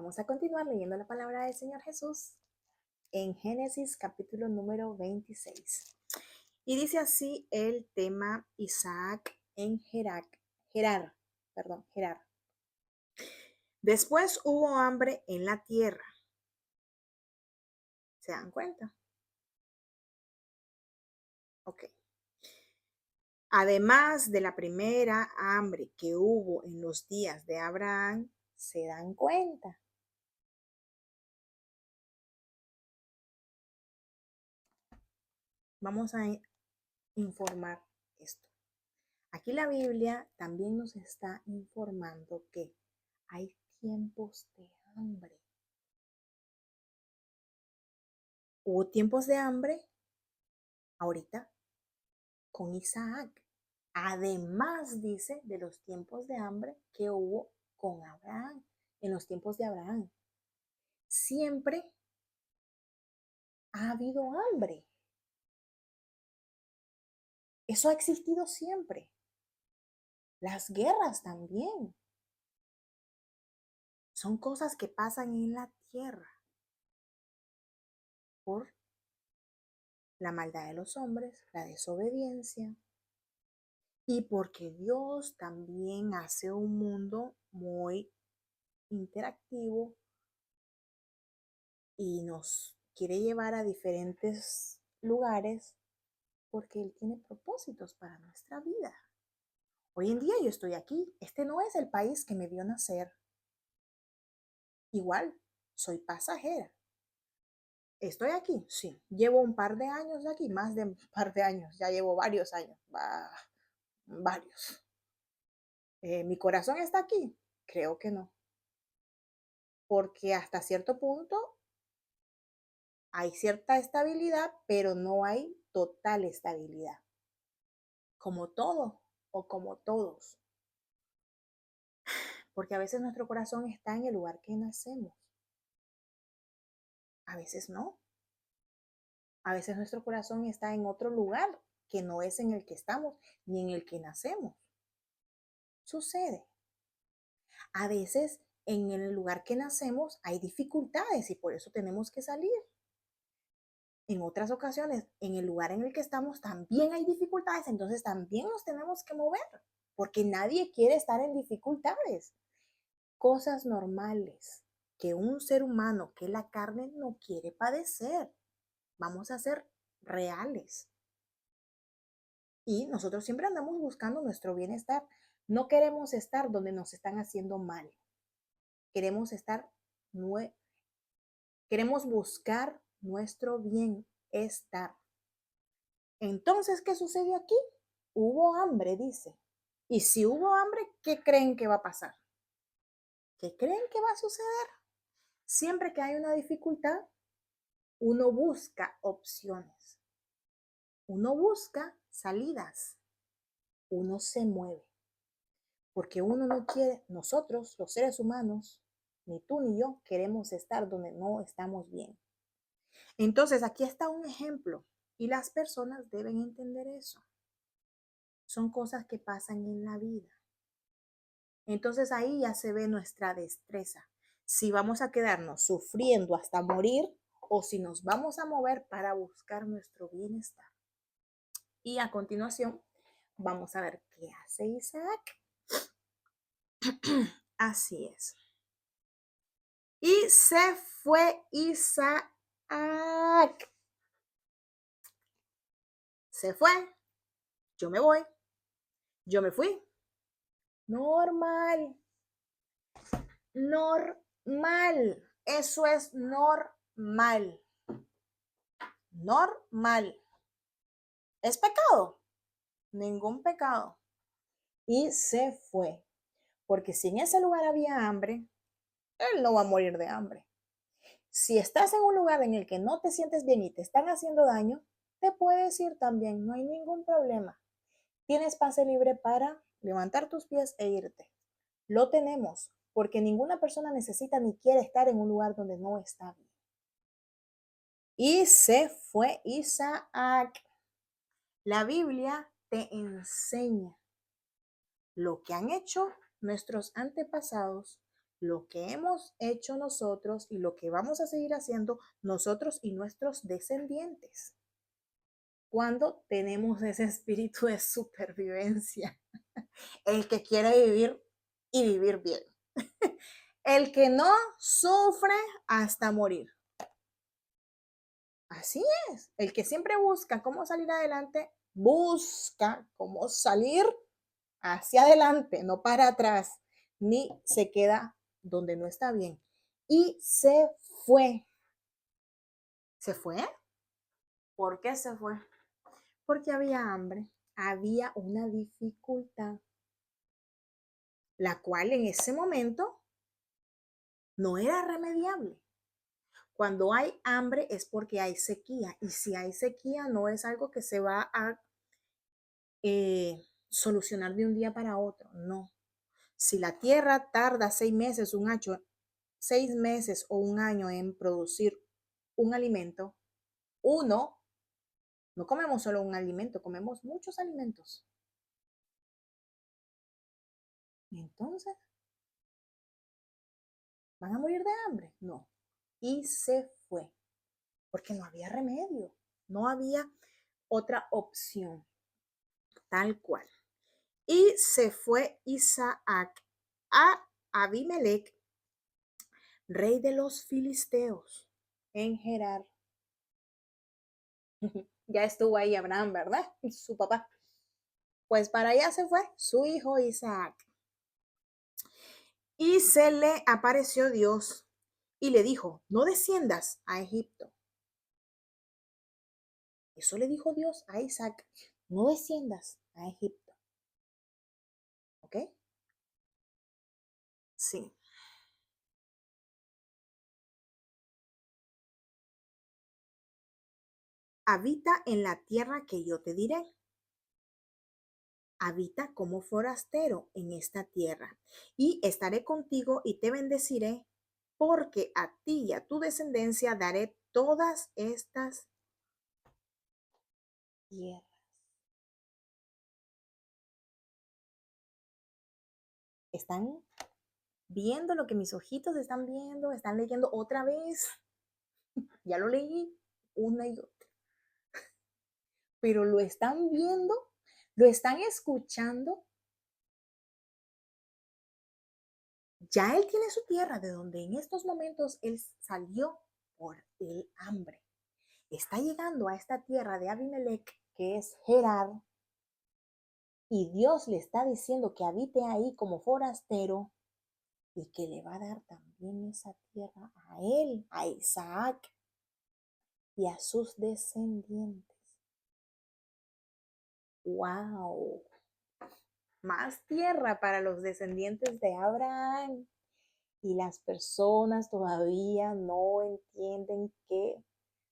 Vamos a continuar leyendo la palabra del Señor Jesús en Génesis capítulo número 26. Y dice así el tema Isaac en Gerar. Después hubo hambre en la tierra. ¿Se dan cuenta? Ok. Además de la primera hambre que hubo en los días de Abraham, ¿se dan cuenta? Vamos a informar esto. Aquí la Biblia también nos está informando que hay tiempos de hambre. Hubo tiempos de hambre ahorita con Isaac. Además, dice, de los tiempos de hambre que hubo con Abraham, en los tiempos de Abraham. Siempre ha habido hambre. Eso ha existido siempre. Las guerras también. Son cosas que pasan en la tierra por la maldad de los hombres, la desobediencia, y porque Dios también hace un mundo muy interactivo y nos quiere llevar a diferentes lugares porque Él tiene propósitos para nuestra vida. Hoy en día yo estoy aquí. Este no es el país que me vio nacer. Igual, soy pasajera. ¿Estoy aquí? Sí. Llevo un par de años aquí, más de un par de años. Ya llevo varios años. Varios. ¿Mi corazón está aquí? Creo que no. Porque hasta cierto punto hay cierta estabilidad, pero no hay total estabilidad. Como todo o como todos. Porque a veces nuestro corazón está en el lugar que nacemos. A veces no. A veces nuestro corazón está en otro lugar que no es en el que estamos ni en el que nacemos. Sucede. A veces en el lugar que nacemos hay dificultades y por eso tenemos que salir. En otras ocasiones, en el lugar en el que estamos también hay dificultades, entonces también nos tenemos que mover, porque nadie quiere estar en dificultades. Cosas normales que un ser humano, que la carne, no quiere padecer. Vamos a ser reales. Y nosotros siempre andamos buscando nuestro bienestar. No queremos estar donde nos están haciendo mal. Queremos estar, queremos buscar nuestro bienestar. Entonces, ¿qué sucedió aquí? Hubo hambre, dice. Y si hubo hambre, ¿qué creen que va a pasar? ¿Qué creen que va a suceder? Siempre que hay una dificultad, uno busca opciones. Uno busca salidas. Uno se mueve. Porque uno no quiere, nosotros, los seres humanos, ni tú ni yo, queremos estar donde no estamos bien. Entonces, aquí está un ejemplo y las personas deben entender eso. Son cosas que pasan en la vida. Entonces ahí ya se ve nuestra destreza. Si vamos a quedarnos sufriendo hasta morir o si nos vamos a mover para buscar nuestro bienestar. Y a continuación vamos a ver qué hace Isaac. Así es. Y se fue Isaac. Se fue. Yo me voy. Yo me fui. Normal. Normal. Eso es normal. Normal. ¿Es pecado? Ningún pecado. Y se fue. Porque si en ese lugar había hambre, él no va a morir de hambre. Si estás en un lugar en el que no te sientes bien y te están haciendo daño, te puedes ir también, no hay ningún problema. Tienes pase libre para levantar tus pies e irte. Lo tenemos, porque ninguna persona necesita ni quiere estar en un lugar donde no está bien. Y se fue Isaac. La Biblia te enseña lo que han hecho nuestros antepasados, lo que hemos hecho nosotros y lo que vamos a seguir haciendo nosotros y nuestros descendientes. Cuando tenemos ese espíritu de supervivencia, el que quiere vivir y vivir bien, el que no sufre hasta morir. Así es, el que siempre busca cómo salir adelante, busca cómo salir hacia adelante, no para atrás, ni se queda donde no está bien. Y se fue. ¿Se fue? ¿Por qué se fue? Porque había hambre, había una dificultad, la cual en ese momento no era remediable. Cuando hay hambre es porque hay sequía, y si hay sequía no es algo que se va a solucionar de un día para otro, no. Si la tierra tarda 6 meses, 6 meses o un año en producir un alimento, uno, no comemos solo un alimento, comemos muchos alimentos. Entonces, ¿van a morir de hambre? No. Y se fue, porque no había remedio, no había otra opción, tal cual. Y se fue Isaac a Abimelech, rey de los filisteos, en Gerar. Ya estuvo ahí Abraham, ¿verdad? Su papá. Pues para allá se fue su hijo Isaac. Y se le apareció Dios y le dijo, no desciendas a Egipto. Eso le dijo Dios a Isaac, no desciendas a Egipto. ¿Ok? Sí. Habita en la tierra que yo te diré. Habita como forastero en esta tierra, y estaré contigo y te bendeciré, porque a ti y a tu descendencia daré todas estas tierras. ¿Están viendo lo que mis ojitos están viendo? ¿Están leyendo otra vez? Ya lo leí una y otra. Pero lo están viendo, lo están escuchando. Ya él tiene su tierra de donde en estos momentos él salió por el hambre. Está llegando a esta tierra de Abimelech, que es Gerar, y Dios le está diciendo que habite ahí como forastero y que le va a dar también esa tierra a él, a Isaac y a sus descendientes. ¡Wow! Más tierra para los descendientes de Abraham. Y las personas todavía no entienden que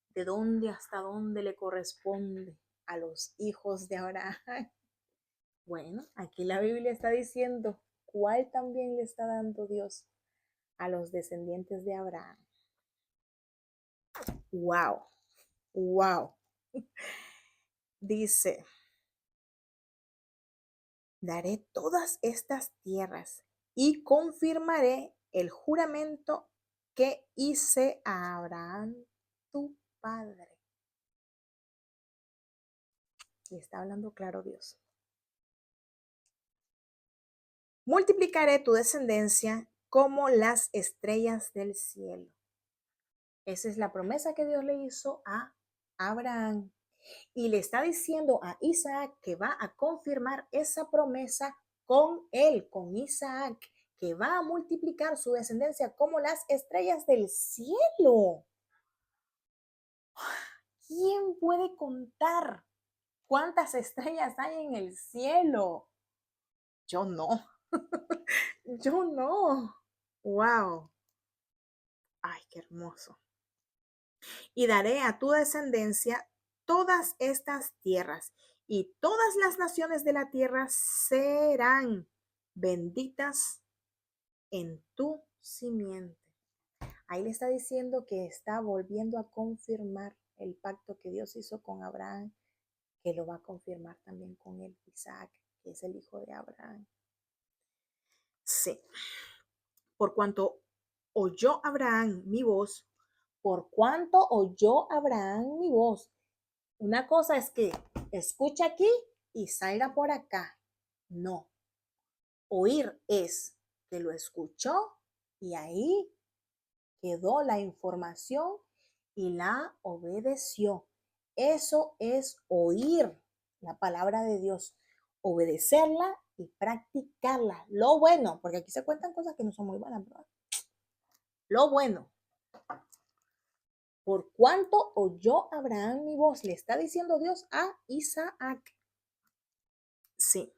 de dónde hasta dónde le corresponde a los hijos de Abraham. Bueno, aquí la Biblia está diciendo cuál también le está dando Dios a los descendientes de Abraham. Wow, wow. Dice, daré todas estas tierras y confirmaré el juramento que hice a Abraham, tu padre. Y está hablando claro Dios. Multiplicaré tu descendencia como las estrellas del cielo. Esa es la promesa que Dios le hizo a Abraham. Y le está diciendo a Isaac que va a confirmar esa promesa con él, con Isaac, que va a multiplicar su descendencia como las estrellas del cielo. ¿Quién puede contar cuántas estrellas hay en el cielo? Yo no. Yo no. Wow. Ay, qué hermoso. Y daré a tu descendencia todas estas tierras, y todas las naciones de la tierra serán benditas en tu simiente. Ahí le está diciendo que está volviendo a confirmar el pacto que Dios hizo con Abraham, que lo va a confirmar también con él, Isaac, que es el hijo de Abraham. Sí. por cuanto oyó Abraham mi voz, por cuanto oyó Abraham mi voz. Una cosa es que escucha aquí y salga por acá. No. Oír es que lo escuchó y ahí quedó la información y la obedeció. Eso es oír la palabra de Dios, obedecerla y practicarla. Lo bueno, porque aquí se cuentan cosas que no son muy buenas, ¿verdad? Lo bueno. Por cuanto oyó Abraham mi voz, le está diciendo Dios a Isaac. Sí.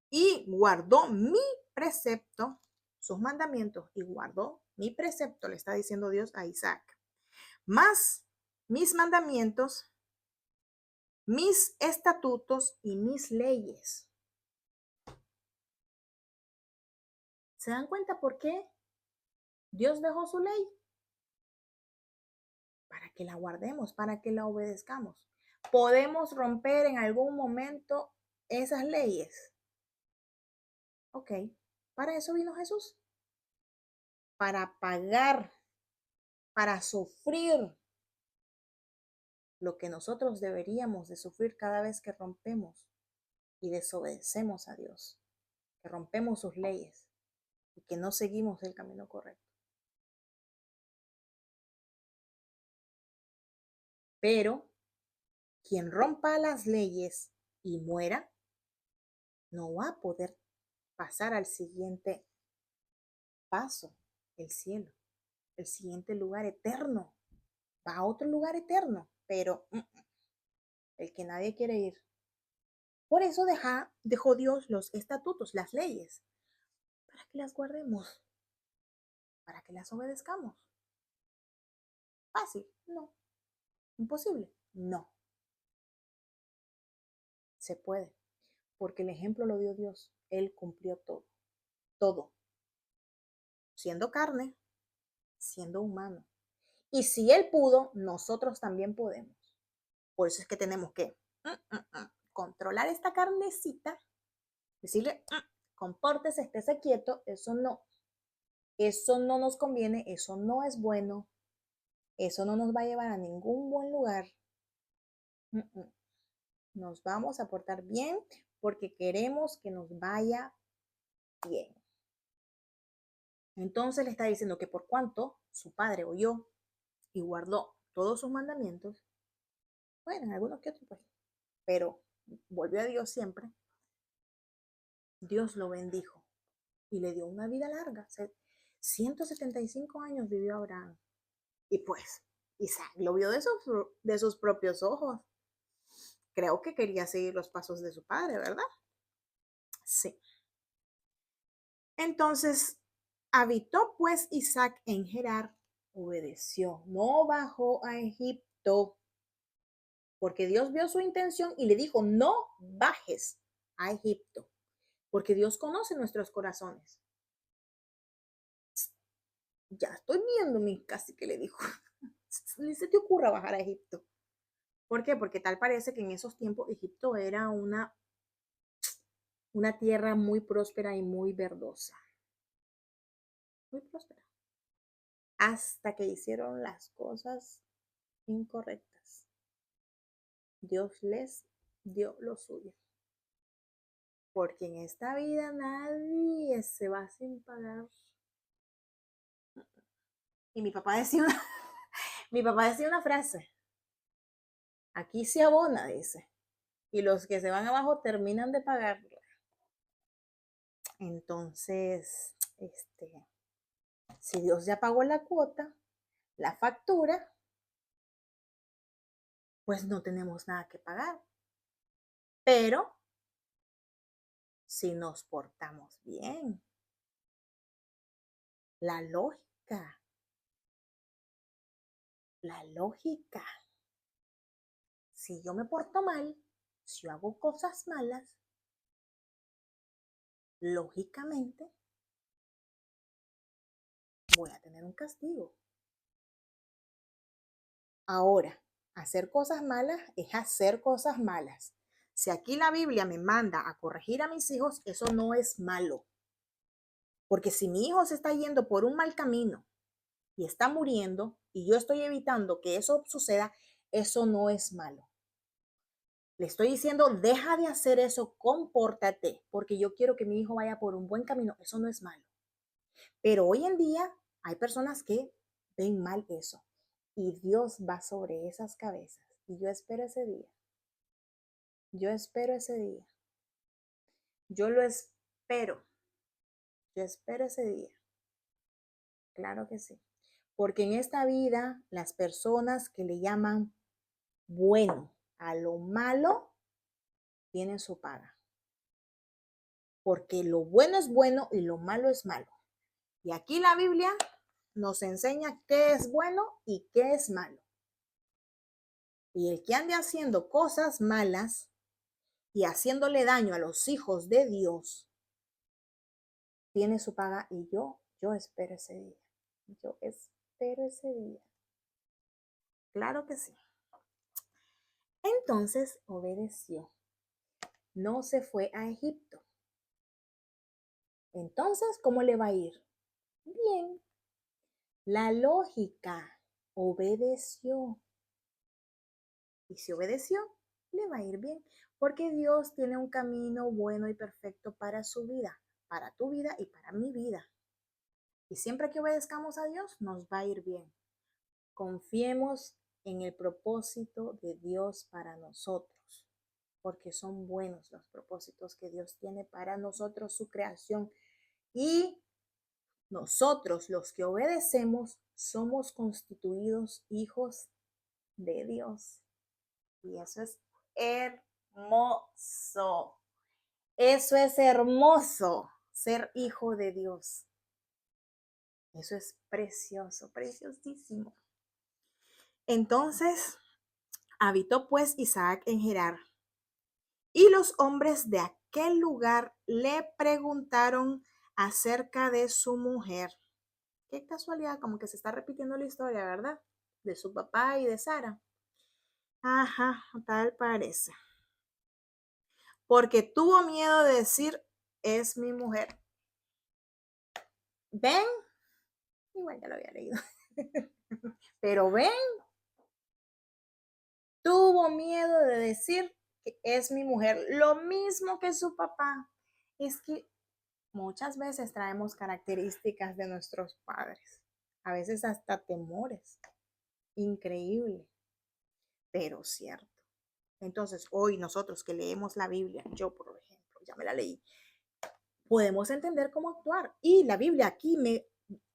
Y guardó mi precepto, sus mandamientos, y guardó mi precepto, le está diciendo Dios a Isaac. Más mis mandamientos, mis estatutos y mis leyes. ¿Se dan cuenta por qué Dios dejó su ley? Para que la guardemos, para que la obedezcamos. ¿Podemos romper en algún momento esas leyes? Ok, para eso vino Jesús. Para pagar, para sufrir lo que nosotros deberíamos de sufrir cada vez que rompemos y desobedecemos a Dios, que rompemos sus leyes y que no seguimos el camino correcto. Pero quien rompa las leyes y muera, no va a poder pasar al siguiente paso, el cielo, el siguiente lugar eterno. Va a otro lugar eterno, pero el que nadie quiere ir. Por eso dejó Dios los estatutos, las leyes, para que las guardemos, para que las obedezcamos. Fácil, no. Imposible, no. Se puede, porque el ejemplo lo dio Dios. Él cumplió todo, todo, siendo carne, siendo humano. Y si Él pudo, nosotros también podemos. Por eso es que tenemos que controlar esta carnecita, decirle, compórtese, estése quieto, eso no nos conviene, eso no es bueno, eso no nos va a llevar a ningún buen lugar. Nos vamos a portar bien porque queremos que nos vaya bien. Entonces le está diciendo que por cuanto su padre oyó y guardó todos sus mandamientos, bueno, algunos que otros, pues, pero volvió a Dios siempre, Dios lo bendijo y le dio una vida larga. 175 años vivió Abraham. Y pues Isaac lo vio de sus propios ojos. Creo que quería seguir los pasos de su padre, ¿verdad? Sí. Entonces, habitó pues Isaac en Gerar, obedeció, no bajó a Egipto, porque Dios vio su intención y le dijo, no bajes a Egipto, porque Dios conoce nuestros corazones. Ya estoy viendo casi que le dijo, ni se te ocurra bajar a Egipto. ¿Por qué? Porque tal parece que en esos tiempos Egipto era una tierra muy próspera y muy verdosa. Muy próspera. Hasta que hicieron las cosas incorrectas. Dios les dio lo suyo. Porque en esta vida nadie se va sin pagar. Y mi papá decía una frase. Aquí se abona, dice. Y los que se van abajo terminan de pagar. Entonces, si Dios ya pagó la cuota, la factura, pues no tenemos nada que pagar. Pero si nos portamos bien, la lógica, si yo me porto mal, si yo hago cosas malas, lógicamente voy a tener un castigo. Ahora, hacer cosas malas es hacer cosas malas. Si aquí la Biblia me manda a corregir a mis hijos, eso no es malo. Porque si mi hijo se está yendo por un mal camino y está muriendo y yo estoy evitando que eso suceda, eso no es malo. Le estoy diciendo, deja de hacer eso, compórtate, porque yo quiero que mi hijo vaya por un buen camino. Eso no es malo. Pero hoy en día hay personas que ven mal eso y Dios va sobre esas cabezas. Y yo espero ese día. Yo espero ese día. Yo lo espero. Yo espero ese día. Claro que sí. Porque en esta vida, las personas que le llaman bueno a lo malo, tienen su paga. Porque lo bueno es bueno y lo malo es malo. Y aquí la Biblia nos enseña qué es bueno y qué es malo. Y el que ande haciendo cosas malas y haciéndole daño a los hijos de Dios, tiene su paga. Y yo espero ese día. Yo espero ese día. Claro que sí. Entonces obedeció. No se fue a Egipto. Entonces, ¿cómo le va a ir? Bien. La lógica, obedeció. Y si obedeció, le va a ir bien. Porque Dios tiene un camino bueno y perfecto para su vida, para tu vida y para mi vida. Y siempre que obedezcamos a Dios, nos va a ir bien. Confiemos en el propósito de Dios para nosotros, porque son buenos los propósitos que Dios tiene para nosotros, su creación. Y nosotros, los que obedecemos, somos constituidos hijos de Dios. Y eso es hermoso. Eso es hermoso, ser hijo de Dios. Eso es precioso, preciosísimo. Entonces, habitó pues Isaac en Gerar. Y los hombres de aquel lugar le preguntaron acerca de su mujer. Qué casualidad, como que se está repitiendo la historia, ¿verdad? De su papá y de Sara. Ajá, tal parece. Porque tuvo miedo de decir, es mi mujer. ¿Ven? Igual ya lo había leído. Pero ven, tuvo miedo de decir que es mi mujer. Lo mismo que su papá. Es que muchas veces traemos características de nuestros padres. A veces hasta temores. Increíble, pero cierto. Entonces, hoy nosotros que leemos la Biblia, yo por ejemplo, ya me la leí, podemos entender cómo actuar. Y la Biblia aquí me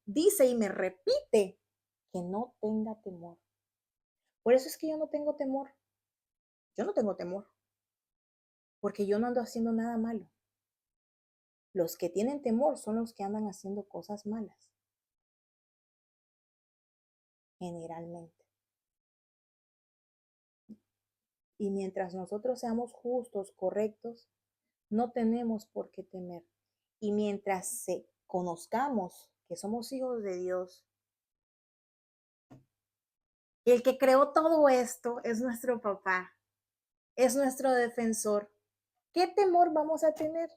dice y me repite que no tenga temor. Por eso es que yo no tengo temor. Yo no tengo temor, porque yo no ando haciendo nada malo. Los que tienen temor son los que andan haciendo cosas malas, generalmente. Y mientras nosotros seamos justos, correctos, no tenemos por qué temer. Y mientras conozcamos que somos hijos de Dios, el que creó todo esto es nuestro papá, es nuestro defensor. ¿Qué temor vamos a tener?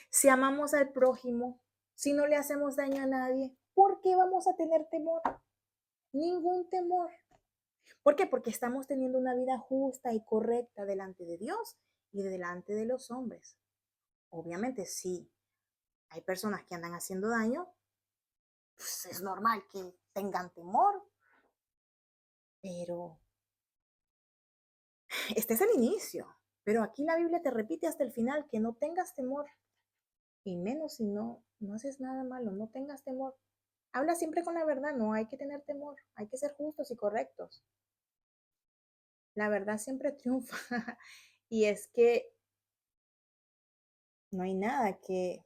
Si amamos al prójimo, si no le hacemos daño a nadie, ¿por qué vamos a tener temor? Ningún temor. ¿Por qué? Porque estamos teniendo una vida justa y correcta delante de Dios y delante de los hombres. Obviamente sí, hay personas que andan haciendo daño, pues es normal que tengan temor, pero este es el inicio. Pero aquí la Biblia te repite hasta el final que no tengas temor, y menos si no haces nada malo, no tengas temor. Habla siempre con la verdad, no hay que tener temor, hay que ser justos y correctos. La verdad siempre triunfa y es que no hay nada que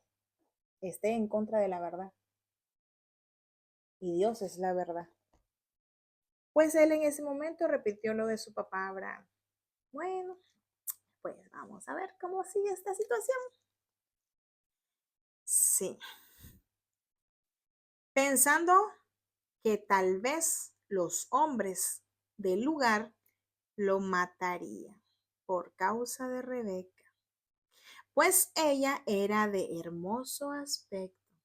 esté en contra de la verdad. Y Dios es la verdad. Pues él en ese momento repitió lo de su papá Abraham. Bueno, pues vamos a ver cómo sigue esta situación. Sí. Pensando que tal vez los hombres del lugar lo matarían por causa de Rebeca, pues ella era de hermoso aspecto.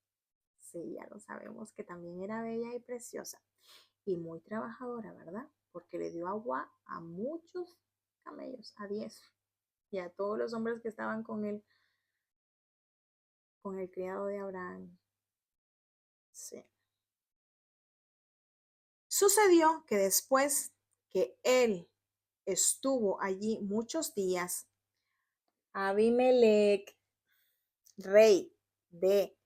Sí, ya lo sabemos que también era bella y preciosa y muy trabajadora, ¿verdad? Porque le dio agua a muchos camellos, a 10 y a todos los hombres que estaban con el criado de Abraham. Sí. Sucedió que después que él estuvo allí muchos días, Abimelech, rey de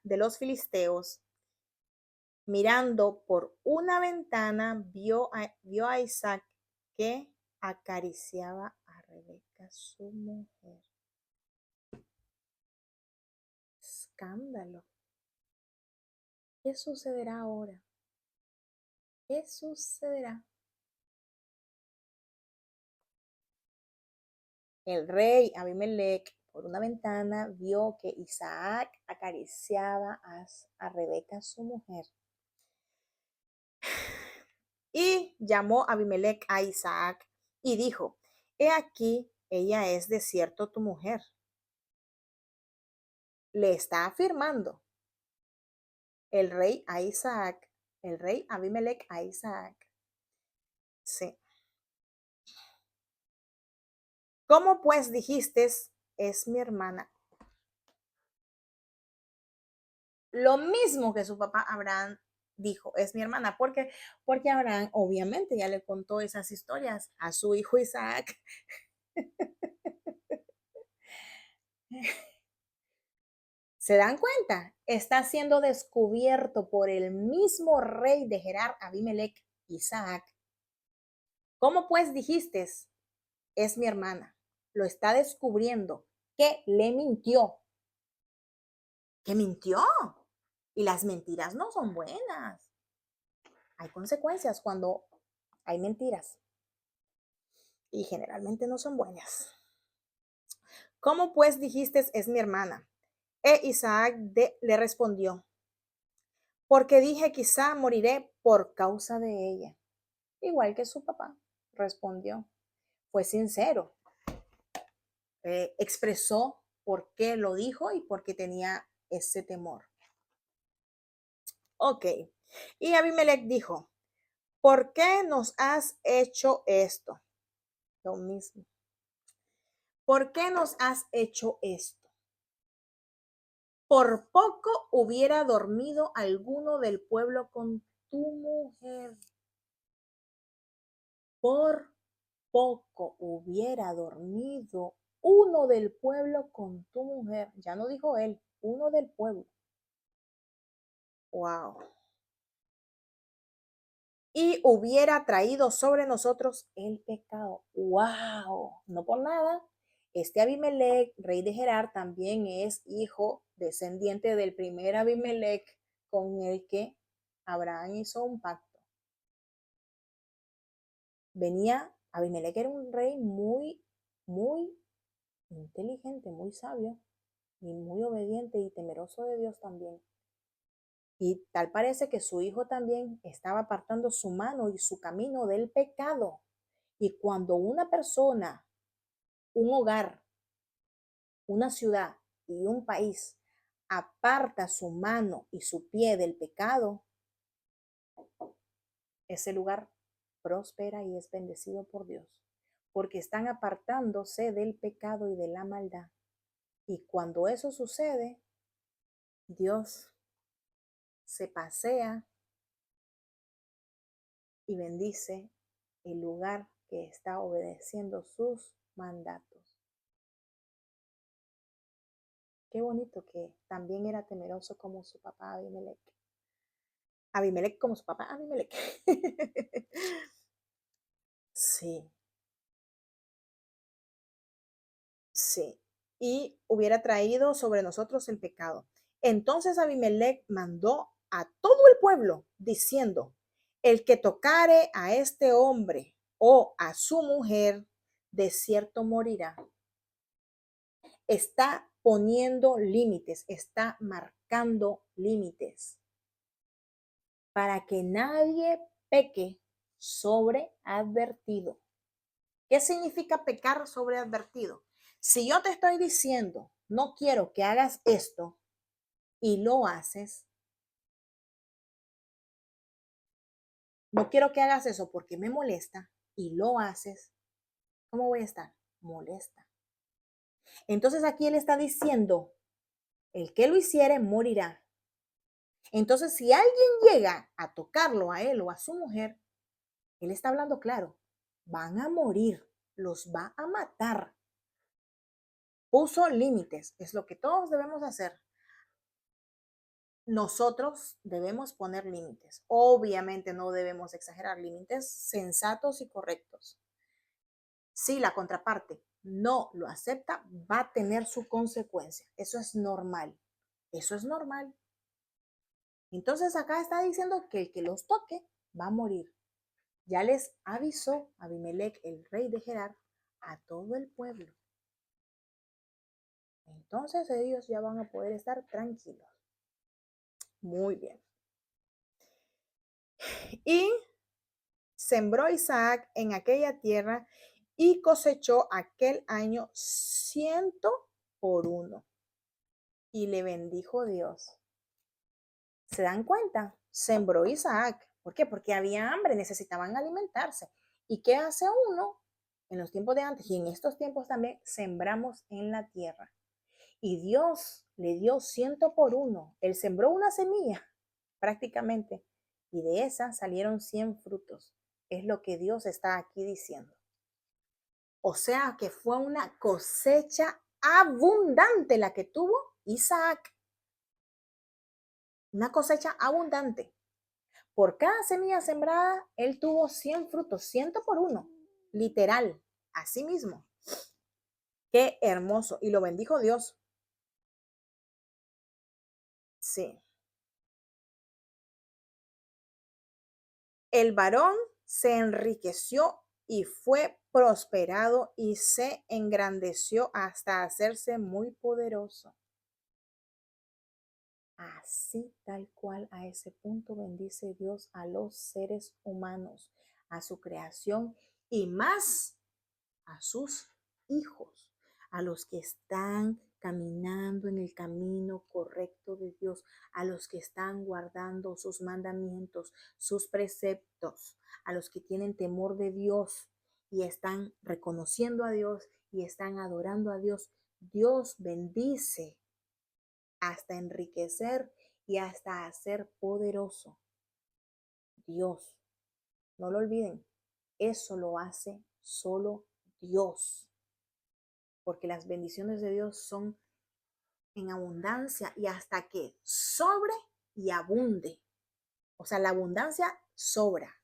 los filisteos, mirando por una ventana, vio a Isaac que acariciaba a Rebeca, su mujer. Escándalo. ¿Qué sucederá ahora? ¿Qué sucederá? El rey Abimelech por una ventana vio que Isaac acariciaba a Rebeca, su mujer. Y llamó Abimelech a Isaac y dijo, he aquí, ella es de cierto tu mujer. Le está afirmando el rey a Isaac, el rey Abimelech a Isaac. Sí. ¿Cómo pues dijiste, es mi hermana? Lo mismo que su papá Abraham dijo, es mi hermana, porque Abraham obviamente ya le contó esas historias a su hijo Isaac. ¿Se dan cuenta? Está siendo descubierto por el mismo rey de Gerar, Abimelech, Isaac. ¿Cómo pues dijiste, es mi hermana? Lo está descubriendo que le mintió. ¿Que mintió? Y las mentiras no son buenas. Hay consecuencias cuando hay mentiras. Y generalmente no son buenas. ¿Cómo pues dijiste, es mi hermana? Isaac le respondió, porque dije, quizá moriré por causa de ella. Igual que su papá respondió. Fue sincero. Expresó por qué lo dijo y por qué tenía ese temor. Ok. Y Abimelech dijo, ¿por qué nos has hecho esto? Lo mismo. ¿Por qué nos has hecho esto? Por poco hubiera dormido alguno del pueblo con tu mujer. Por poco hubiera dormido uno del pueblo con tu mujer. Ya no dijo él, uno del pueblo. Wow. Y hubiera traído sobre nosotros el pecado. Wow. No por nada. Este Abimelech, rey de Gerar, también es hijo descendiente del primer Abimelech con el que Abraham hizo un pacto. Abimelech era un rey muy, muy inteligente, muy sabio y muy obediente y temeroso de Dios también. Y tal parece que su hijo también estaba apartando su mano y su camino del pecado. Y cuando una persona, un hogar, una ciudad y un país aparta su mano y su pie del pecado, ese lugar prospera y es bendecido por Dios, porque están apartándose del pecado y de la maldad. Y cuando eso sucede, Dios se pasea y bendice el lugar que está obedeciendo sus mandatos. Qué bonito que también era temeroso como su papá Abimelech. Abimelech como su papá Abimelech. Sí, sí. Y hubiera traído sobre nosotros el pecado. Entonces Abimelech mandó a todo el pueblo diciendo, el que tocare a este hombre o a su mujer, de cierto morirá. Está poniendo límites, está marcando límites para que nadie peque sobre advertido. ¿Qué significa pecar sobre advertido? Si yo te estoy diciendo, no quiero que hagas esto y lo haces, no quiero que hagas eso porque me molesta y lo haces, ¿cómo voy a estar? Molesta. Entonces aquí él está diciendo, el que lo hiciere morirá. Entonces si alguien llega a tocarlo a él o a su mujer, él está hablando claro, van a morir, los va a matar. Puso límites, es lo que todos debemos hacer. Nosotros debemos poner límites. Obviamente no debemos exagerar, límites sensatos y correctos. Si la contraparte no lo acepta, va a tener su consecuencia. Eso es normal. Eso es normal. Entonces acá está diciendo que el que los toque va a morir. Ya les avisó Abimelech, el rey de Gerar, a todo el pueblo. Entonces ellos ya van a poder estar tranquilos. Muy bien. Y sembró Isaac en aquella tierra y cosechó aquel año 100 por 1. Y le bendijo Dios. ¿Se dan cuenta? Sembró Isaac. ¿Por qué? Porque había hambre, necesitaban alimentarse. ¿Y qué hace uno en los tiempos de antes y en estos tiempos también? Sembramos en la tierra. Y Dios le dio 100 por 1. Él sembró una semilla prácticamente y de esa salieron 100 frutos. Es lo que Dios está aquí diciendo. O sea que fue una cosecha abundante la que tuvo Isaac. Una cosecha abundante. Por cada semilla sembrada, él tuvo 100 frutos, 100 por 1, literal, así mismo. Qué hermoso. Y lo bendijo Dios. Sí. El varón se enriqueció y fue prosperado y se engrandeció hasta hacerse muy poderoso. Así tal cual a ese punto bendice Dios a los seres humanos, a su creación y más a sus hijos, a los que están caminando en el camino correcto de Dios, a los que están guardando sus mandamientos, sus preceptos, a los que tienen temor de Dios y están reconociendo a Dios y están adorando a Dios. Dios bendice hasta enriquecer y hasta hacer poderoso. Dios, no lo olviden, eso lo hace solo Dios, porque las bendiciones de Dios son en abundancia y hasta que sobre y abunde. O sea, la abundancia sobra,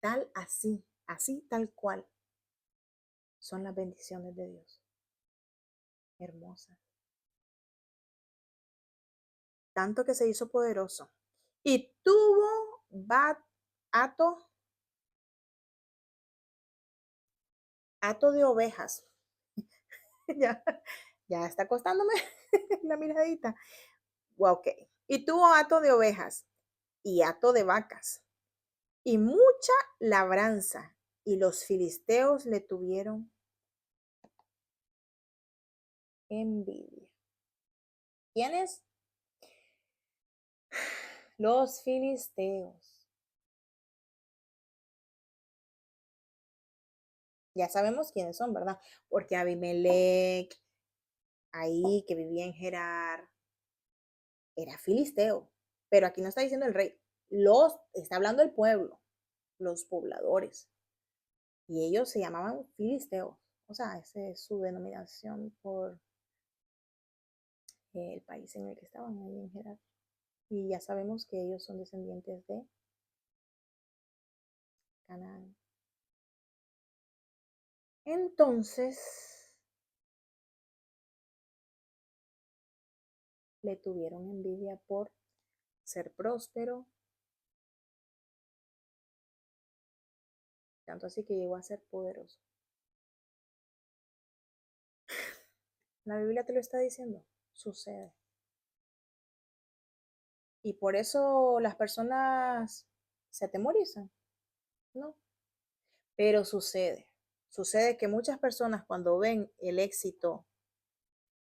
tal así tal cual son las bendiciones de Dios. Hermosas. Tanto que se hizo poderoso. Y tuvo hato de ovejas. ya, ya está costándome la miradita. Ok. Y tuvo hato de ovejas y hato de vacas y mucha labranza. Y los filisteos le tuvieron envidia. ¿Quiénes? Los filisteos. Ya sabemos quiénes son, ¿verdad? Porque Abimelech, ahí que vivía en Gerar, era filisteo. Pero aquí no está diciendo el rey. Está hablando el pueblo, los pobladores. Y ellos se llamaban filisteos. O sea, esa es su denominación por el país en el que estaban, ahí en Gerar. Y ya sabemos que ellos son descendientes de Canaán. Entonces, le tuvieron envidia por ser próspero, tanto así que llegó a ser poderoso. La Biblia te lo está diciendo, sucede. Y por eso las personas se atemorizan, ¿no? Pero sucede. Sucede que muchas personas cuando ven el éxito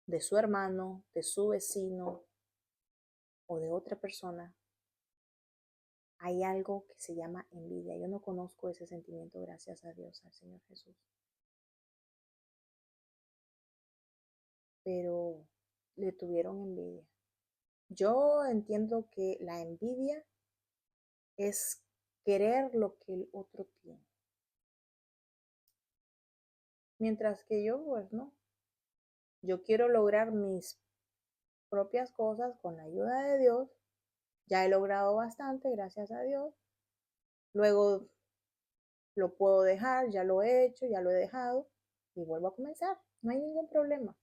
de su hermano, de su vecino o de otra persona, hay algo que se llama envidia. Yo no conozco ese sentimiento, gracias a Dios, al Señor Jesús. Pero le tuvieron envidia. Yo entiendo que la envidia es querer lo que el otro tiene. Mientras que yo, pues no. Yo quiero lograr mis propias cosas con la ayuda de Dios. Ya he logrado bastante, gracias a Dios. Luego lo puedo dejar, ya lo he hecho, ya lo he dejado y vuelvo a comenzar. No hay ningún problema.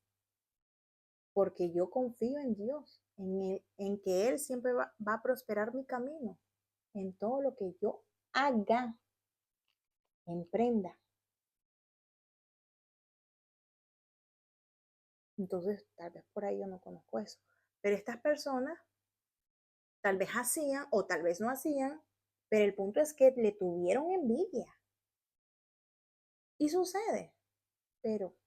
Porque yo confío en Dios, en que Él siempre va a prosperar mi camino, en todo lo que yo haga, emprenda. Entonces, tal vez por ahí yo no conozco eso. Pero estas personas tal vez hacían o tal vez no hacían, pero el punto es que le tuvieron envidia. Y sucede, pero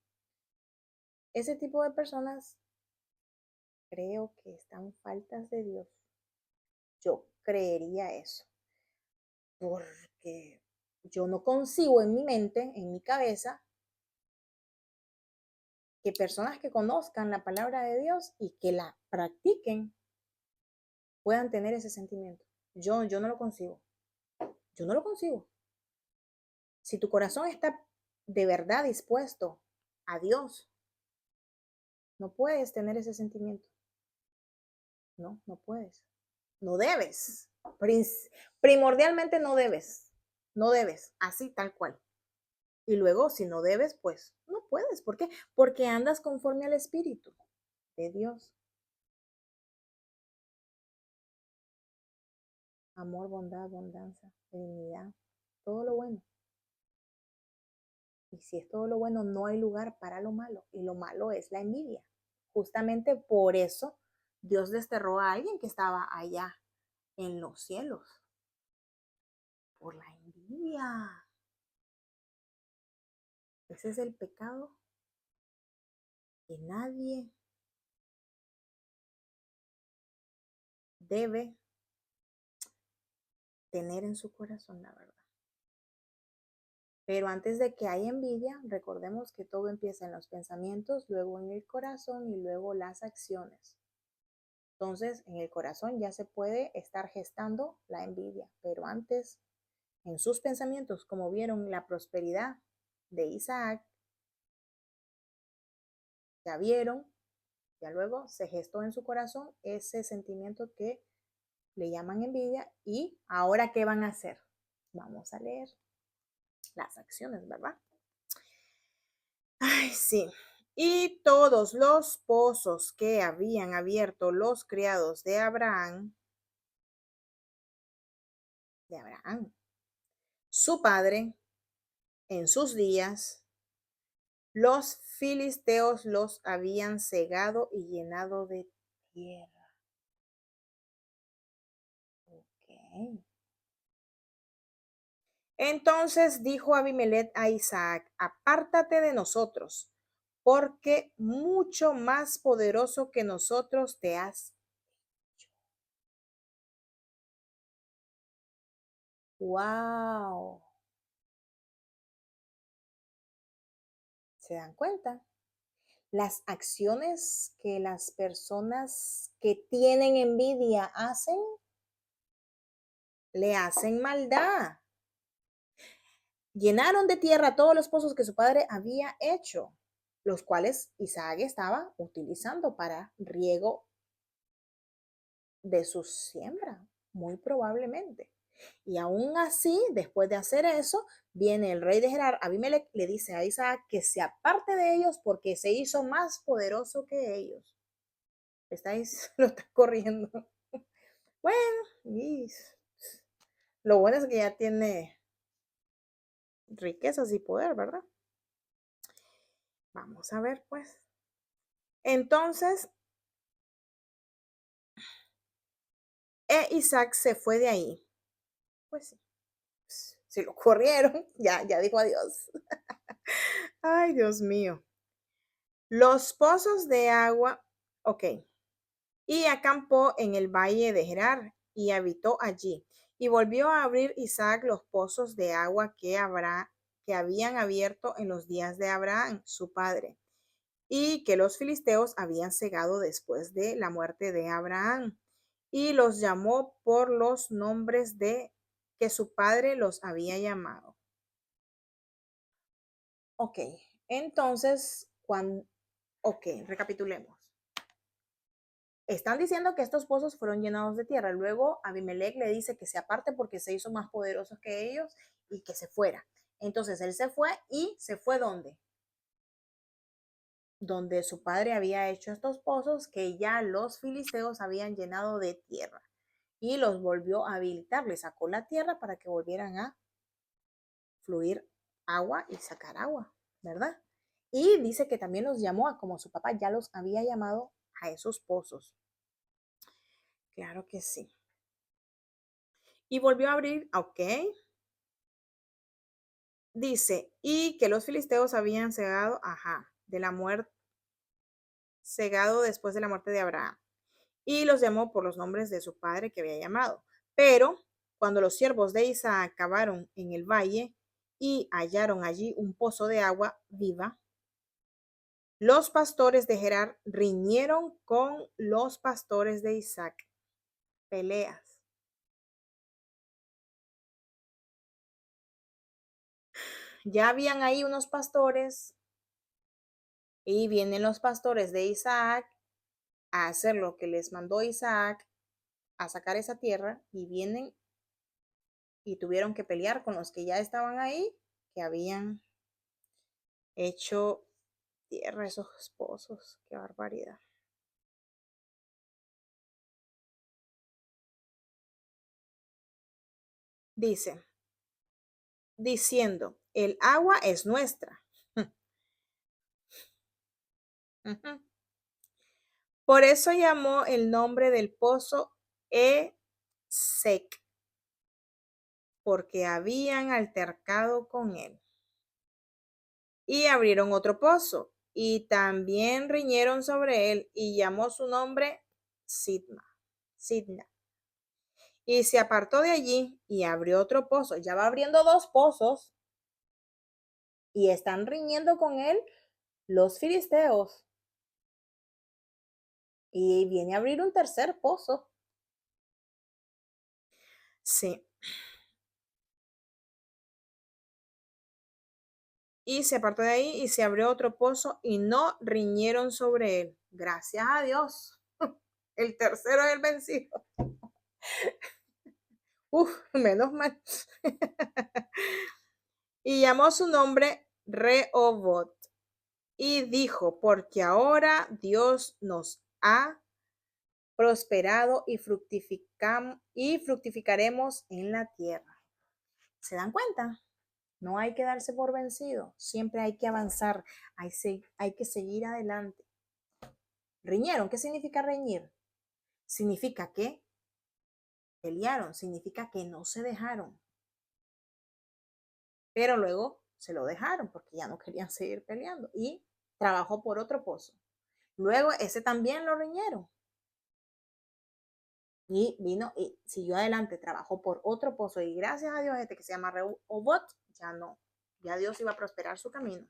ese tipo de personas creo que están faltas de Dios. Yo creería eso, porque yo no consigo en mi mente, en mi cabeza, que personas que conozcan la palabra de Dios y que la practiquen puedan tener ese sentimiento. Yo no lo consigo. Yo no lo consigo. Si tu corazón está de verdad dispuesto a Dios, no puedes tener ese sentimiento. No, no puedes. No debes. Primordialmente no debes. No debes. Así, tal cual. Y luego, si no debes, pues no puedes. ¿Por qué? Porque andas conforme al Espíritu de Dios. Amor, bondad, abundancia, benignidad, todo lo bueno. Y si es todo lo bueno, no hay lugar para lo malo. Y lo malo es la envidia. Justamente por eso Dios desterró a alguien que estaba allá en los cielos. Por la envidia. Ese es el pecado que nadie debe tener en su corazón, la verdad. Pero antes de que haya envidia, recordemos que todo empieza en los pensamientos, luego en el corazón y luego las acciones. Entonces, en el corazón ya se puede estar gestando la envidia, pero antes, en sus pensamientos, como vieron la prosperidad de Isaac, ya vieron, ya luego se gestó en su corazón ese sentimiento que le llaman envidia. Y ahora, ¿qué van a hacer? Vamos a leer las acciones, ¿verdad? Ay, sí. Y todos los pozos que habían abierto los criados de Abraham, su padre, en sus días, los filisteos los habían cegado y llenado de tierra. Ok. Entonces dijo Abimelech a Isaac: apártate de nosotros, porque mucho más poderoso que nosotros te has. Wow. ¿Se dan cuenta? Las acciones que las personas que tienen envidia hacen, le hacen maldad. Llenaron de tierra todos los pozos que su padre había hecho, los cuales Isaac estaba utilizando para riego de su siembra, muy probablemente. Y aún así, después de hacer eso, viene el rey de Gerar, Abimelech, le dice a Isaac que se aparte de ellos porque se hizo más poderoso que ellos. Lo está corriendo. Bueno, y lo bueno es que ya tiene riquezas y poder, ¿verdad? Vamos a ver, pues. Entonces, Isaac se fue de ahí. Pues sí, si lo corrieron, ya dijo adiós. Ay, Dios mío. Los pozos de agua, ok. Y acampó en el valle de Gerar y habitó allí. Y volvió a abrir Isaac los pozos de agua que habían abierto en los días de Abraham, su padre, y que los filisteos habían cegado después de la muerte de Abraham, y los llamó por los nombres de que su padre los había llamado. Ok, entonces, recapitulemos. Están diciendo que estos pozos fueron llenados de tierra. Luego Abimelech le dice que se aparte porque se hizo más poderoso que ellos y que se fuera. Entonces él se fue y se fue ¿dónde? Donde su padre había hecho estos pozos que ya los filisteos habían llenado de tierra. Y los volvió a habilitar, le sacó la tierra para que volvieran a fluir agua y sacar agua, ¿verdad? Y dice que también los llamó a como su papá ya los había llamado a esos pozos. Claro que sí. Y volvió a abrir, ok. Dice, y que los filisteos habían cegado, de la muerte, cegado después de la muerte de Abraham. Y los llamó por los nombres de su padre que había llamado. Pero cuando los siervos de Isaac cavaron en el valle y hallaron allí un pozo de agua viva, los pastores de Gerar riñeron con los pastores de Isaac. Peleas. Ya habían ahí unos pastores y vienen los pastores de Isaac a hacer lo que les mandó Isaac, a sacar esa tierra, y vienen y tuvieron que pelear con los que ya estaban ahí, que habían hecho tierra esos pozos. Qué barbaridad. Dice, diciendo, el agua es nuestra. Por eso llamó el nombre del pozo Esek, porque habían altercado con él. Y abrieron otro pozo, y también riñeron sobre él, y llamó su nombre Sidna. Y se apartó de allí y abrió otro pozo. Ya va abriendo dos pozos y están riñendo con él los filisteos. Y viene a abrir un tercer pozo. Sí. Y se apartó de ahí y se abrió otro pozo y no riñeron sobre él. Gracias a Dios. El tercero es el vencido. Menos mal. Y llamó su nombre Rehobot. Y dijo, porque ahora Dios nos ha prosperado y fructificaremos en la tierra. ¿Se dan cuenta? No hay que darse por vencido, siempre hay que avanzar, hay que seguir adelante. Riñeron, ¿qué significa reñir? Significa que pelearon, significa que no se dejaron, pero luego se lo dejaron porque ya no querían seguir peleando y trabajó por otro pozo. Luego ese también lo riñeron y vino y siguió adelante, trabajó por otro pozo y gracias a Dios este que se llama Rehobot, ya no, ya Dios iba a prosperar su camino.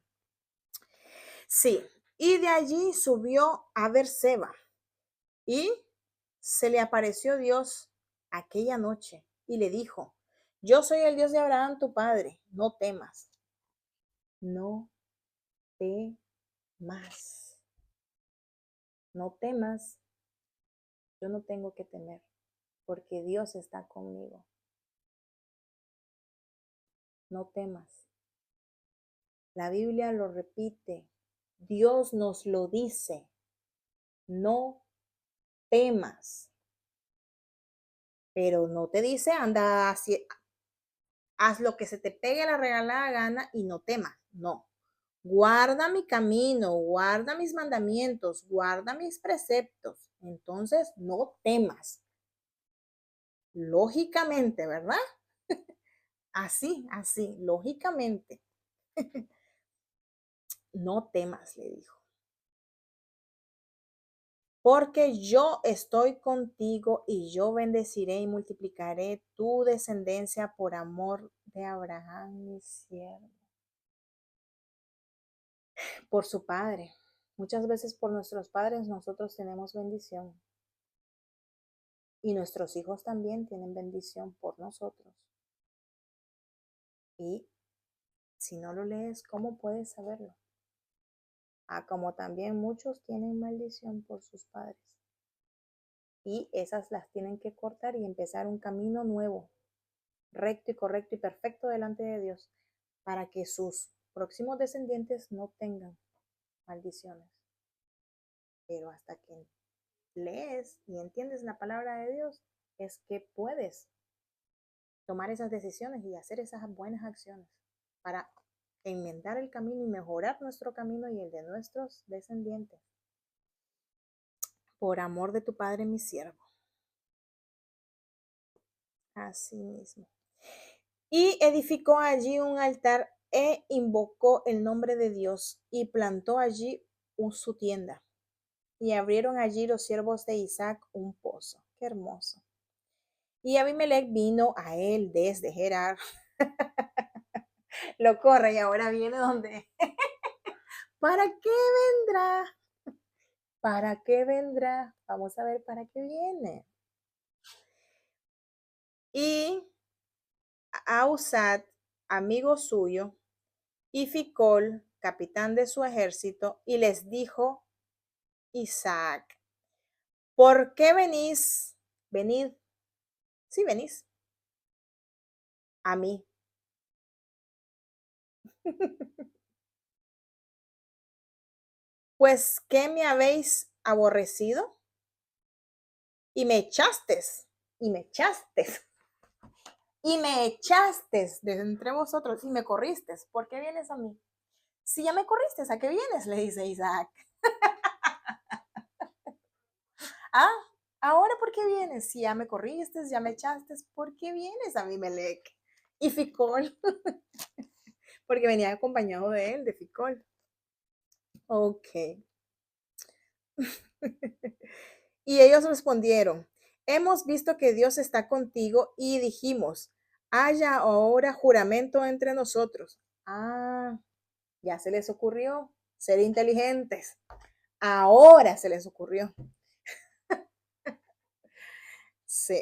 Sí, y de allí subió a Berseba y se le apareció Dios aquella noche y le dijo, yo soy el Dios de Abraham tu padre, no temas, no temas, no temas, yo no tengo que temer porque Dios está conmigo, no temas. La Biblia lo repite, Dios nos lo dice, no temas, pero no te dice anda, haz lo que se te pegue la regalada gana y no temas, no. Guarda mi camino, guarda mis mandamientos, guarda mis preceptos, entonces no temas. Lógicamente, ¿verdad? Así, lógicamente. No temas, le dijo. porque yo estoy contigo y yo bendeciré y multiplicaré tu descendencia por amor de Abraham, mi siervo. Por su padre. Muchas veces por nuestros padres nosotros tenemos bendición y nuestros hijos también tienen bendición por nosotros. Y si no lo lees, ¿cómo puedes saberlo? Como también muchos tienen maldición por sus padres. Y esas las tienen que cortar y empezar un camino nuevo, recto y correcto y perfecto delante de Dios, para que sus próximos descendientes no tengan maldiciones. Pero hasta que lees y entiendes la palabra de Dios, es que puedes tomar esas decisiones y hacer esas buenas acciones para enmendar el camino y mejorar nuestro camino y el de nuestros descendientes. Por amor de tu Padre, mi siervo. Así mismo. Y edificó allí un altar e invocó el nombre de Dios y plantó allí su tienda. Y abrieron allí los siervos de Isaac un pozo. Qué hermoso. Y Abimelech vino a él desde Gerar. Lo corre y ahora viene donde. ¿Para qué vendrá? ¿Para qué vendrá? Vamos a ver para qué viene. Y Ausat, amigo suyo, y Ficol, capitán de su ejército, y les dijo Isaac, ¿por qué venís? Venid, sí venís a mí. Pues, ¿qué me habéis aborrecido? Y me echasteis, y me echasteis, y me echasteis de entre vosotros, y me corristeis. ¿Por qué vienes a mí? Si ya me corriste, ¿a qué vienes? Le dice Isaac. Ah, ahora ¿por qué vienes? Si ya me corriste, ya me echaste, ¿por qué vienes a Abimelech? Y Ficol, porque venía acompañado de él, de Ficol. Ok. Y ellos respondieron, hemos visto que Dios está contigo y dijimos, haya ahora juramento entre nosotros. Ya se les ocurrió ser inteligentes. Ahora se les ocurrió. Sí.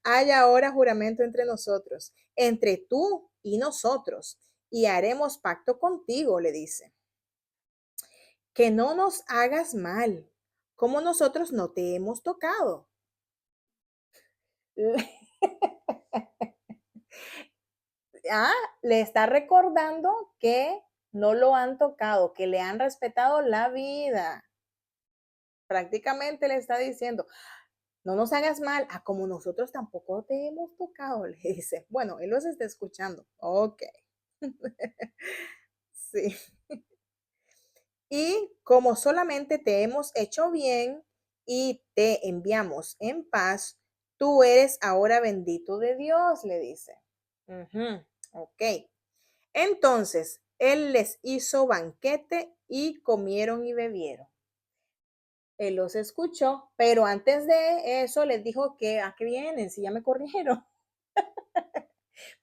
Haya ahora juramento entre nosotros, entre tú y nosotros, y haremos pacto contigo, le dice. Que no nos hagas mal, como nosotros no te hemos tocado. Le está recordando que no lo han tocado, que le han respetado la vida. Prácticamente le está diciendo, no nos hagas mal, como nosotros tampoco te hemos tocado, le dice. Bueno, él los está escuchando. Ok. Sí. Y como solamente te hemos hecho bien y te enviamos en paz, tú eres ahora bendito de Dios, le dice. Ok. Entonces, él les hizo banquete y comieron y bebieron. Él los escuchó, pero antes de eso les dijo que a qué vienen, si ya me corrigieron.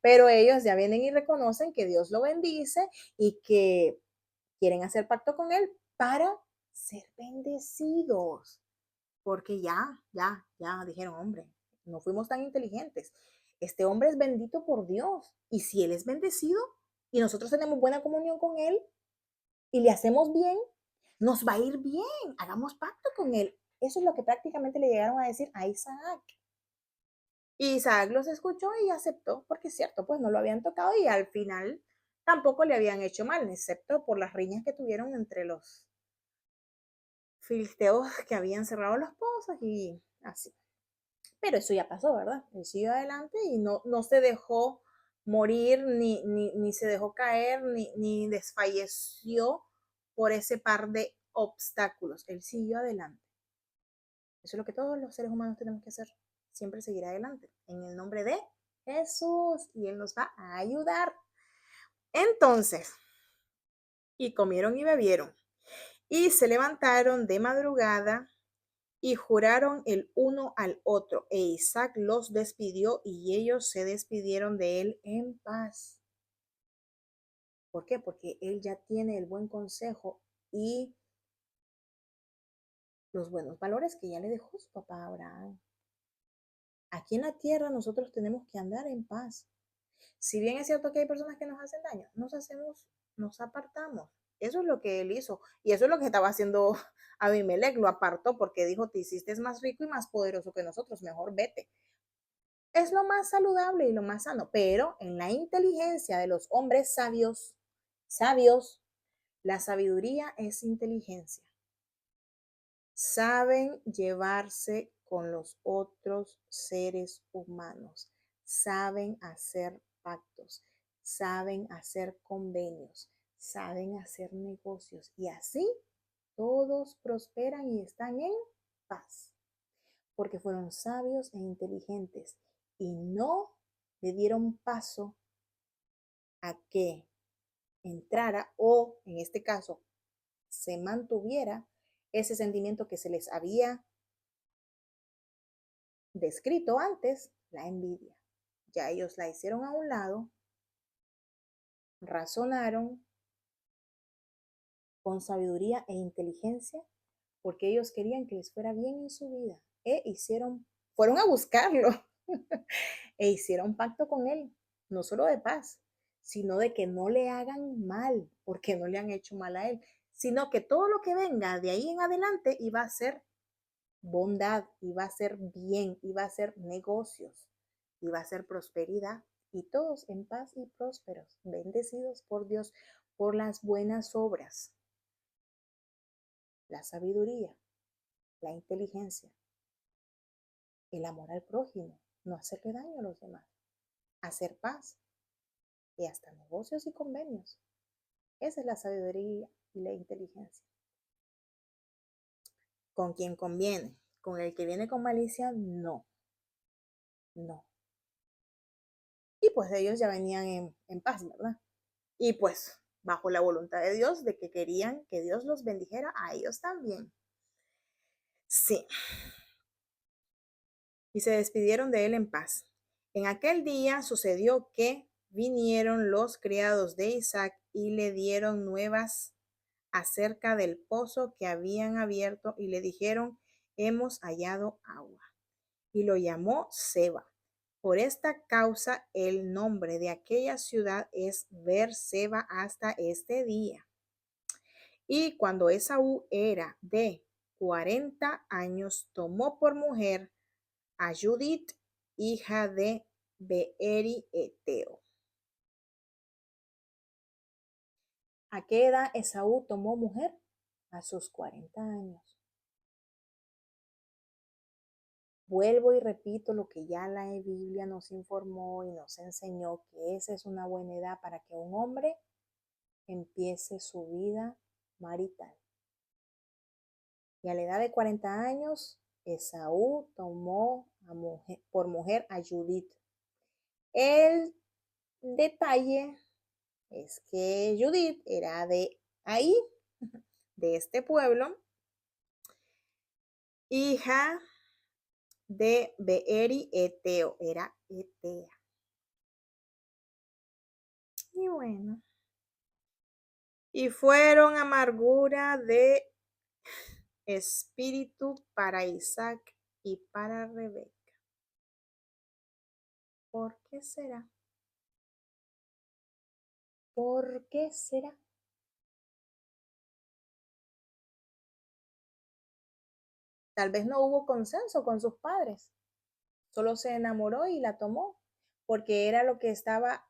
Pero ellos ya vienen y reconocen que Dios lo bendice y que quieren hacer pacto con él para ser bendecidos. Porque ya dijeron, hombre, no fuimos tan inteligentes. Este hombre es bendito por Dios. Y si él es bendecido y nosotros tenemos buena comunión con él y le hacemos bien, nos va a ir bien. Hagamos pacto con él. Eso es lo que prácticamente le llegaron a decir a Isaac. Y Isaac los escuchó y aceptó, porque es cierto, pues no lo habían tocado y al final tampoco le habían hecho mal, excepto por las riñas que tuvieron entre los filisteos que habían cerrado los pozos y así. Pero eso ya pasó, ¿verdad? Él siguió adelante y no se dejó morir, ni se dejó caer, ni desfalleció por ese par de obstáculos. Él siguió adelante. Eso es lo que todos los seres humanos tenemos que hacer, siempre seguir adelante, en el nombre de Jesús, y Él nos va a ayudar. Entonces, y comieron y bebieron. Y se levantaron de madrugada y juraron el uno al otro, e Isaac los despidió y ellos se despidieron de él en paz. ¿Por qué? Porque él ya tiene el buen consejo y los buenos valores que ya le dejó su papá Abraham. Aquí en la tierra nosotros tenemos que andar en paz. Si bien es cierto que hay personas que nos hacen daño, nos apartamos. Eso es lo que él hizo. Y eso es lo que estaba haciendo Abimelech, lo apartó porque dijo, te hiciste más rico y más poderoso que nosotros, mejor vete. Es lo más saludable y lo más sano, pero en la inteligencia de los hombres sabios, la sabiduría es inteligencia. Saben llevarse con los otros seres humanos, saben hacer pactos, saben hacer convenios, saben hacer negocios y así todos prosperan y están en paz, porque fueron sabios e inteligentes y no le dieron paso a que entrara o, en este caso, se mantuviera ese sentimiento que se les había descrito antes, la envidia. Ya ellos la hicieron a un lado, razonaron con sabiduría e inteligencia porque ellos querían que les fuera bien en su vida fueron a buscarlo e hicieron pacto con él, no solo de paz, sino de que no le hagan mal, porque no le han hecho mal a él, sino que todo lo que venga de ahí en adelante iba a ser bondad, iba a ser bien, iba a ser negocios, iba a ser prosperidad y todos en paz y prósperos, bendecidos por Dios por las buenas obras, la sabiduría, la inteligencia, el amor al prójimo, no hacerle daño a los demás, hacer paz y hasta negocios y convenios. Esa es la sabiduría y la inteligencia. Con quien conviene, con el que viene con malicia, no, no. Y pues ellos ya venían en paz, ¿verdad? Y pues bajo la voluntad de Dios, de que querían que Dios los bendijera a ellos también. Sí. Y se despidieron de él en paz. En aquel día sucedió que vinieron los criados de Isaac y le dieron nuevas acerca del pozo que habían abierto y le dijeron, hemos hallado agua. Y lo llamó Seba. Por esta causa el nombre de aquella ciudad es Beer-seba hasta este día. Y cuando Esaú era de 40 años, tomó por mujer a Judith, hija de Beeri Eteo. ¿A qué edad Esaú tomó mujer? A sus 40 años. Vuelvo y repito lo que ya la Biblia nos informó y nos enseñó, que esa es una buena edad para que un hombre empiece su vida marital. Y a la edad de 40 años, Esaú tomó por mujer a Judith. El detalle es que Judith era de ahí, de este pueblo, hija de Beeri Eteo, era Etea. Y bueno, y fueron amargura de espíritu para Isaac y para Rebeca. ¿Por qué será? ¿Por qué será? Tal vez no hubo consenso con sus padres. Solo se enamoró y la tomó porque era lo que estaba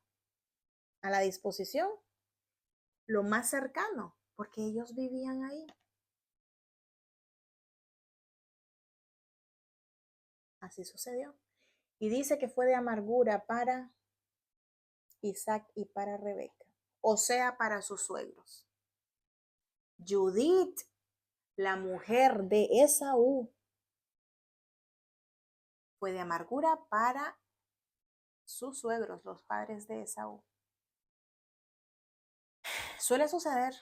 a la disposición, lo más cercano, porque ellos vivían ahí. Así sucedió. Y dice que fue de amargura para Isaac y para Rebeca, o sea, para sus suegros. Judith, la mujer de Esaú, fue de amargura para sus suegros, los padres de Esaú. Suele suceder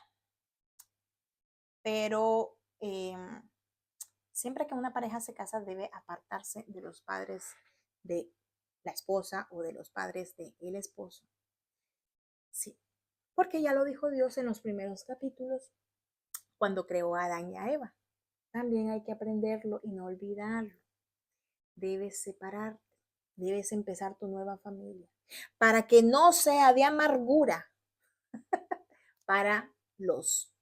pero siempre que una pareja se casa debe apartarse de los padres de la esposa o de los padres del esposo. Sí, porque ya lo dijo Dios en los primeros capítulos cuando creó a Adán y a Eva. También hay que aprenderlo y no olvidarlo. Debes separarte, debes empezar tu nueva familia para que no sea de amargura para los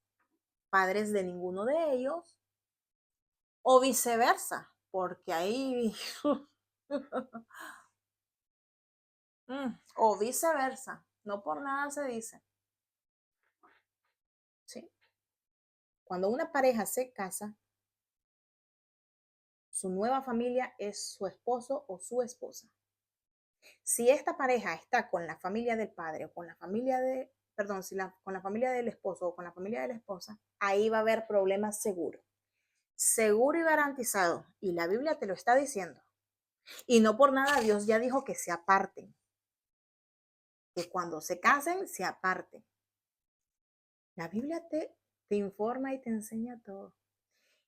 padres de ninguno de ellos o viceversa, porque ahí o viceversa, no por nada se dice. ¿Sí? Cuando una pareja se casa, su nueva familia es su esposo o su esposa. Si esta pareja está con la familia del padre o con la familia de, perdón, con la familia del esposo o con la familia de la esposa, ahí va a haber problemas seguros. Seguro y garantizado. Y la Biblia te lo está diciendo. Y no por nada Dios ya dijo que se aparten. Que cuando se casen, se aparten. La Biblia te informa y te enseña todo.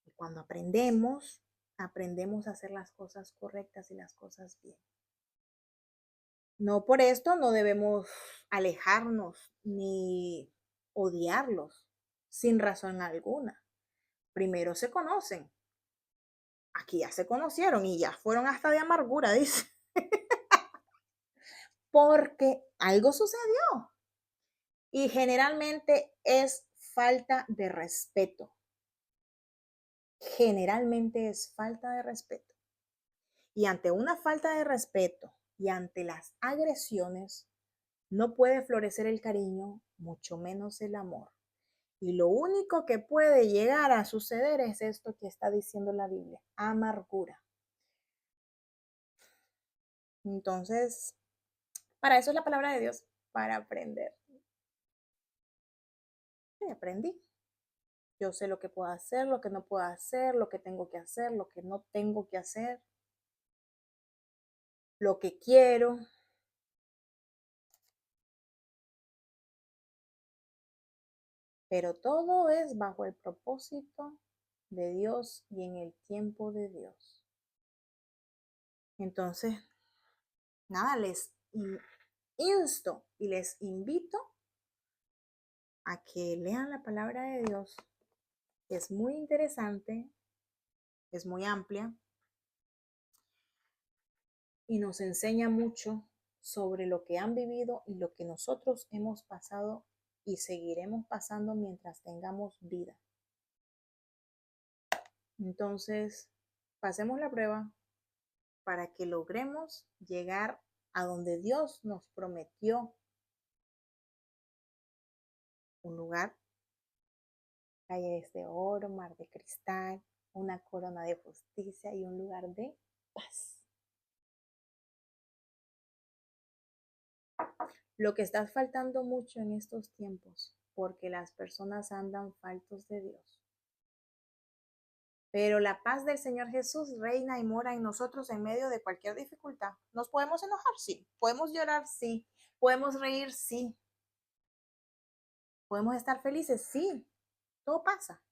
Y cuando aprendemos a hacer las cosas correctas y las cosas bien. No por esto no debemos alejarnos ni odiarlos sin razón alguna. Primero se conocen. Aquí ya se conocieron y ya fueron hasta de amargura, dice. Porque algo sucedió. Y generalmente es falta de respeto. Generalmente es falta de respeto. Y ante una falta de respeto y ante las agresiones, no puede florecer el cariño, mucho menos el amor. Y lo único que puede llegar a suceder es esto que está diciendo la Biblia, amargura. Entonces, para eso es la palabra de Dios, para aprender. Y aprendí. Yo sé lo que puedo hacer, lo que no puedo hacer, lo que tengo que hacer, lo que no tengo que hacer, lo que quiero. Pero todo es bajo el propósito de Dios y en el tiempo de Dios. Entonces, nada, les insto y les invito a que lean la palabra de Dios. Es muy interesante, es muy amplia y nos enseña mucho sobre lo que han vivido y lo que nosotros hemos pasado y seguiremos pasando mientras tengamos vida. Entonces, pasemos la prueba para que logremos llegar a donde Dios nos prometió un lugar, calles de oro, mar de cristal, una corona de justicia y un lugar de paz. Lo que está faltando mucho en estos tiempos, porque las personas andan faltos de Dios. Pero la paz del Señor Jesús reina y mora en nosotros en medio de cualquier dificultad. ¿Nos podemos enojar? Sí. ¿Podemos llorar? Sí. ¿Podemos reír? Sí. ¿Podemos estar felices? Sí. Todo pasa.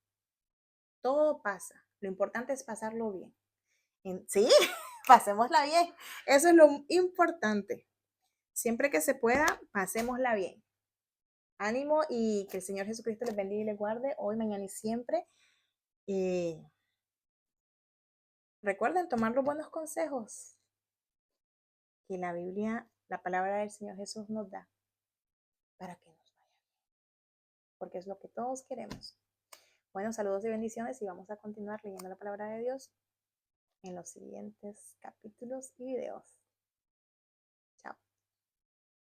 Todo pasa. Lo importante es pasarlo bien. Sí, pasémosla bien. Eso es lo importante. Siempre que se pueda, pasémosla bien. Ánimo y que el Señor Jesucristo les bendiga y les guarde hoy, mañana y siempre. Recuerden tomar los buenos consejos que la Biblia, la palabra del Señor Jesús nos da para que nos vaya bien, porque es lo que todos queremos. Bueno, saludos y bendiciones y vamos a continuar leyendo la palabra de Dios en los siguientes capítulos y videos.